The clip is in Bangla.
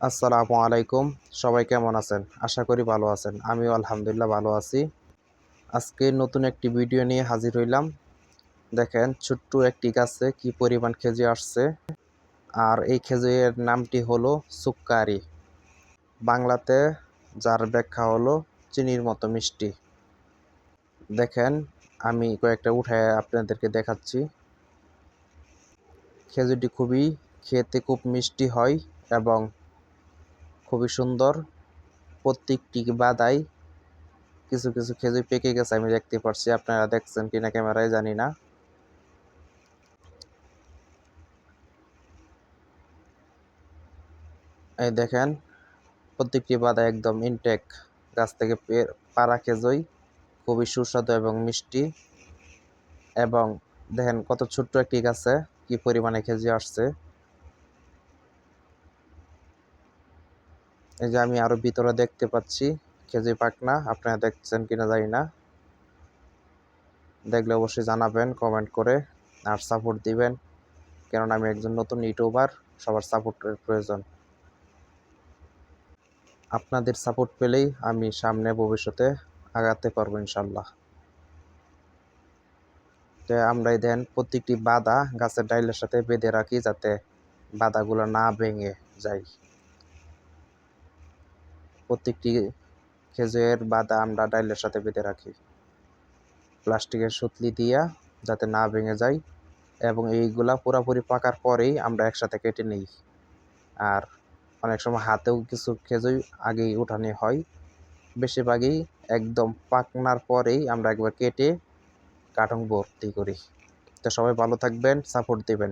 আসসালামু আলাইকুম। সবাই কেমন আছেন? আশা করি ভালো আছেন। আমিও আলহামদুলিল্লাহ ভালো আছি। আজকে নতুন একটি ভিডিও নিয়ে হাজির হইলাম। দেখেন ছোট্ট একটি গাছে কি পরিমাণ খেজুর আসছে। আর এই খেজুরের নামটি হলো সুক্কারি। বাংলাতে যার ব্যাখ্যা হলো চিনির মতো মিষ্টি। দেখেন আমি কয়েকটা উঠায় আপনাদেরকে দেখাচ্ছি। খেজুরটি খেতে খুব মিষ্টি হয় এবং খুবই সুন্দর। প্রত্যেকটি বাদায় কিছু কিছু খেজুর পেকে গেছে, আমি দেখতে পাচ্ছি। আপনারা দেখছেন কিনা ক্যামেরায় জানি না। এই দেখেন প্রত্যেকটি বাদা একদম ইনটেক, গাছ থেকে পাড়া খেজুর, খুবই সুস্বাদু এবং মিষ্টি। এবং দেখেন কত ছোট্ট একটি গাছে কি পরিমাণে খেজুর আসছে। এই যে আমি আরো ভিতরে দেখতে পাচ্ছি খেজুর পাকনা, আপনারা দেখছেন কিনা জানি না। দেখলে অবশ্যই জানাবেন কমেন্ট করে, আর সাপোর্ট দিবেন, কারণ আমি একজন নতুন ইউটিউবার, সবার সাপোর্টের প্রয়োজন। আপনাদের সাপোর্ট পেলেই আমি সামনে ভবিষ্যতে আগাতে পারবো ইনশাল্লাহ। তো আমরা দেন প্রত্যেকটি বাদা গাছের ডাইলের সাথে বেঁধে রাখি, যাতে বাদাগুলো না ভেঙে যায়। প্রত্যেকটি খেজুরের বাদা আমরা ডাইলের সাথে বেঁধে রাখি প্লাস্টিকের সুতলি দিয়া, যাতে না ভেঙে যায়। এবং এইগুলা পুরোপুরি পাকার পরেই আমরা একসাথে কেটে নিই। আর অনেক সময় হাতেও কিছু খেজুর আগেই উঠানো হয়। বেশিরভাগই একদম পাকনার পরেই আমরা একবার কেটে কার্টন ভর্তি করি। তো সবাই ভালো থাকবেন, সাপোর্ট দিবেন।